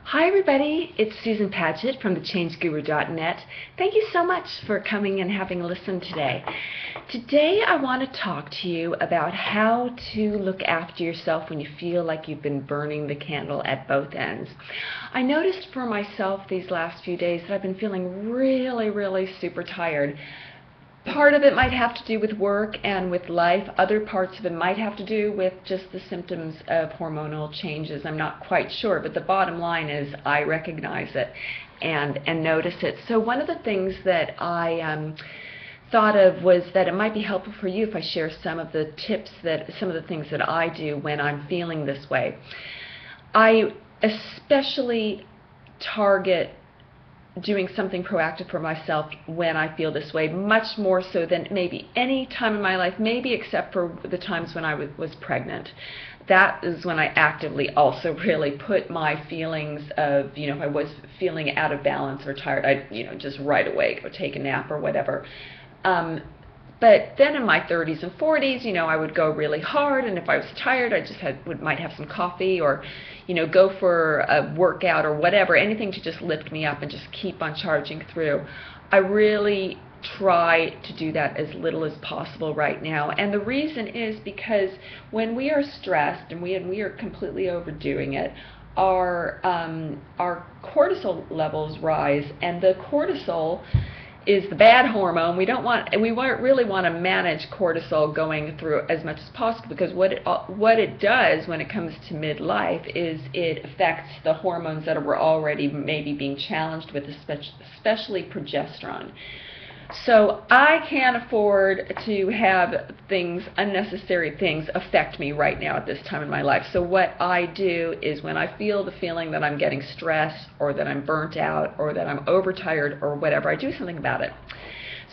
Hi everybody, it's Susan Padgett from thechangeguru.net. Thank you so much for coming and having listened today. Today I want to talk to you about how to look after yourself when you feel like you've been burning the candle at both ends. I noticed for myself these last few days that I've been feeling really super tired. Part of it might have to do with work and with life. Other parts of it might have to do with just the symptoms of hormonal changes. I'm not quite sure, but the bottom line is I recognize it and notice it. So one of the things that I thought of was that it might be helpful for you if I share some of the tips, some of the things that I do when I'm feeling this way. I especially target doing something proactive for myself when I feel this way, much more so than maybe any time in my life, maybe except for the times when I was pregnant. That is when I actively also really put my feelings of, if I was feeling out of balance or tired, I'd, just right away go take a nap or whatever. But then in my 30s and 40s, I would go really hard, and if I was tired, I just might have some coffee or, go for a workout or whatever, anything to just lift me up and just keep on charging through. I really try to do that as little as possible right now, and the reason is because when we are stressed and we are completely overdoing it, our cortisol levels rise, and the cortisol is the bad hormone. We really want to manage cortisol going through as much as possible, because what it does when it comes to midlife is it affects the hormones that were already maybe being challenged with, especially progesterone. So I can't afford to have unnecessary things affect me right now at this time in my life. So what I do is when I feel the feeling that I'm getting stressed or that I'm burnt out or that I'm overtired or whatever, I do something about it.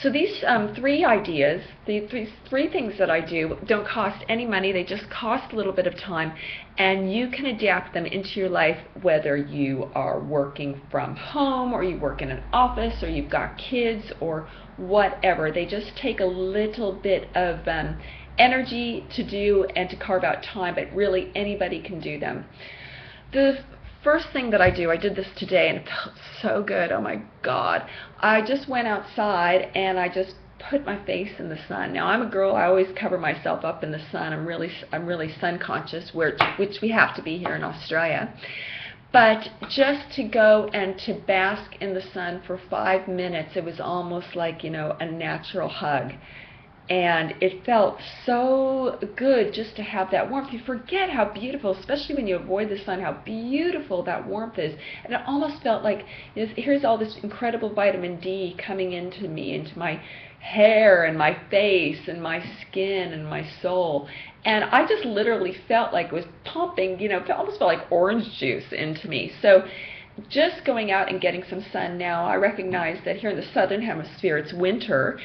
So these three ideas, the three things that I do don't cost any money. They just cost a little bit of time, and you can adapt them into your life whether you are working from home or you work in an office or you've got kids or whatever. They just take a little bit of energy to do and to carve out time, but really anybody can do them. The first thing that I did this today, and it felt so good. Oh my God. I just went outside and I just put my face in the sun. Now, I'm a girl. I always cover myself up in the sun. I'm really sun conscious, which we have to be here in Australia. But just to go and to bask in the sun for 5 minutes, it was almost like, a natural hug. And it felt so good just to have that warmth. You forget how beautiful, especially when you avoid the sun, how beautiful that warmth is. And it almost felt like, here's all this incredible vitamin D coming into me, into my hair and my face and my skin and my soul. And I just literally felt like it was pumping, it almost felt like orange juice into me. So just going out and getting some sun now, I recognize that here in the southern hemisphere it's winter,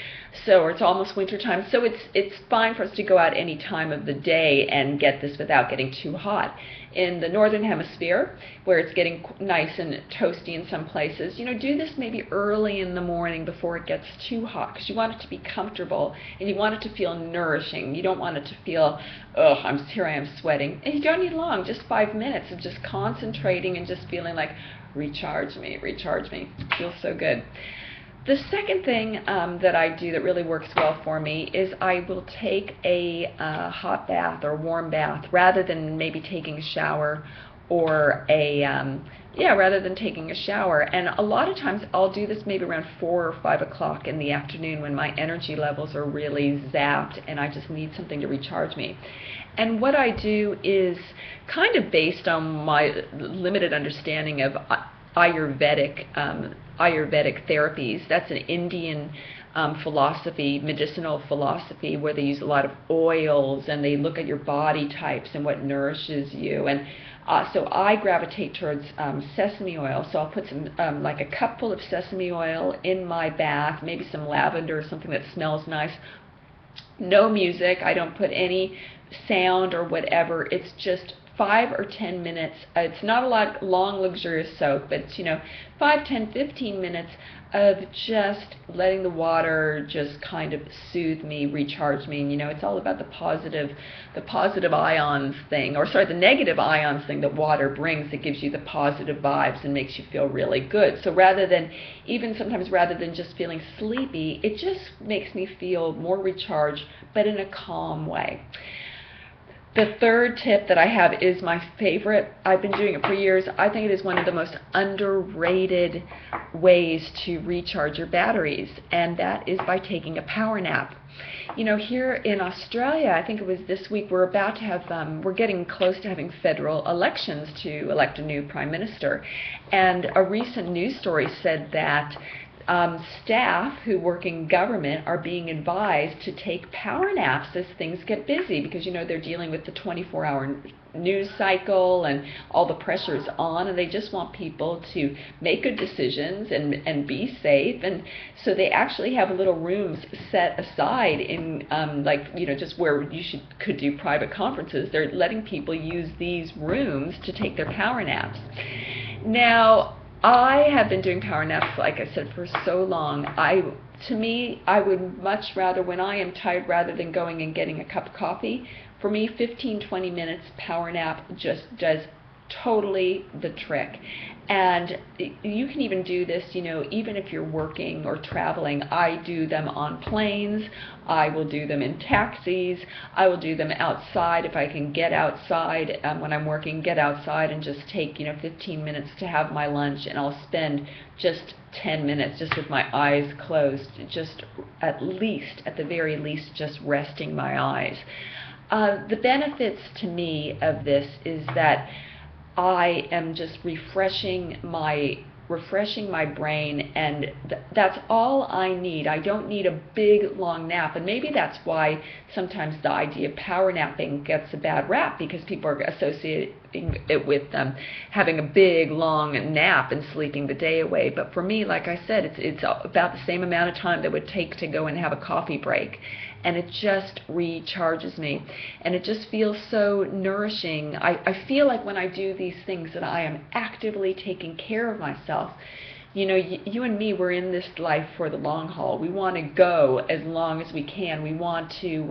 so it's almost winter time, so it's fine for us to go out any time of the day and get this without getting too hot. In the northern hemisphere, where it's getting nice and toasty in some places, do this maybe early in the morning before it gets too hot, because you want it to be comfortable and you want it to feel nourishing. You don't want it to feel, here I am sweating. And you don't need long, just 5 minutes of just concentrating and just feeling like, recharge me. It feels so good. The second thing that I do that really works well for me is I will take a hot bath or warm bath rather than maybe taking a shower or rather than taking a shower. And a lot of times I'll do this maybe around 4 or 5 o'clock in the afternoon when my energy levels are really zapped and I just need something to recharge me. And what I do is kind of based on my limited understanding of Ayurvedic therapies. That's an Indian philosophy, medicinal philosophy, where they use a lot of oils and they look at your body types and what nourishes you. And so I gravitate towards sesame oil. So I'll put some, like a cupful of sesame oil in my bath, maybe some lavender or something that smells nice. No music. I don't put any sound or whatever. It's just 5 or 10 minutes. It's not a long, luxurious soak, but it's, 5, 10, 15 minutes of just letting the water just kind of soothe me, recharge me. And, it's all about the positive ions thing, or sorry, the negative ions thing that water brings that gives you the positive vibes and makes you feel really good. So rather than just feeling sleepy, it just makes me feel more recharged, but in a calm way. The third tip that I have is my favorite. I've been doing it for years. I think it is one of the most underrated ways to recharge your batteries, and that is by taking a power nap. Here in Australia, I think it was this week, we're getting close to having federal elections to elect a new prime minister. And a recent news story said that staff who work in government are being advised to take power naps as things get busy, because they're dealing with the 24-hour news cycle and all the pressures on, and they just want people to make good decisions and be safe. And so they actually have little rooms set aside in just where you could do private conferences. They're letting people use these rooms to take their power naps. Now, I have been doing power naps, like I said, for so long. To me, I would much rather, when I am tired, rather than going and getting a cup of coffee, for me, 15, 20 minutes power nap just does totally the trick. And you can even do this, even if you're working or traveling. I do them on planes. I will do them in taxis. I will do them outside if I can get outside. When I'm working, get outside and just take, 15 minutes to have my lunch, and I'll spend just 10 minutes just with my eyes closed, just at the very least, just resting my eyes. The benefits to me of this is that I am just refreshing my brain, and that's all I need. I don't need a big long nap, and maybe that's why sometimes the idea of power napping gets a bad rap, because people are associating it with having a big long nap and sleeping the day away. But for me, like I said, it's about the same amount of time that it would take to go and have a coffee break, and it just recharges me, and it just feels so nourishing. I feel like when I do these things that I am actively taking care of myself. You and me, we're in this life for the long haul. We want to go as long as we can. We want to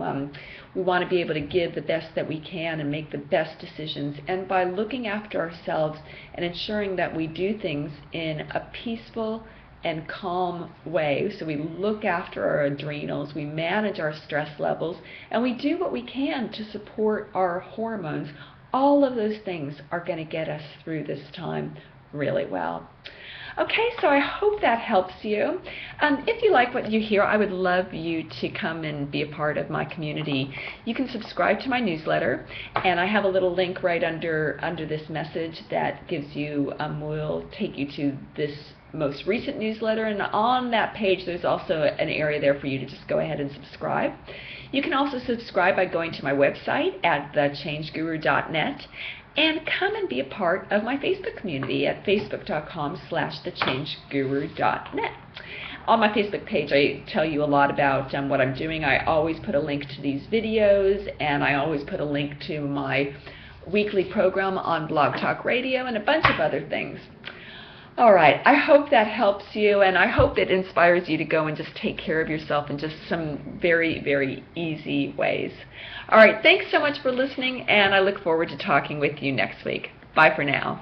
be able to give the best that we can and make the best decisions. And by looking after ourselves and ensuring that we do things in a peaceful and calm way, so we look after our adrenals, we manage our stress levels, and we do what we can to support our hormones, all of those things are going to get us through this time really well. Okay, so I hope that helps you. If you like what you hear, I would love you to come and be a part of my community. You can subscribe to my newsletter, and I have a little link right under this message that gives you, will take you to this most recent newsletter, and on that page there's also an area there for you to just go ahead and subscribe. You can also subscribe by going to my website at thechangeguru.net, and come and be a part of my Facebook community at facebook.com/thechangeguru.net. On my Facebook page, I tell you a lot about what I'm doing. I always put a link to these videos, and I always put a link to my weekly program on Blog Talk Radio and a bunch of other things. All right, I hope that helps you, and I hope it inspires you to go and just take care of yourself in just some very, very easy ways. All right, thanks so much for listening, and I look forward to talking with you next week. Bye for now.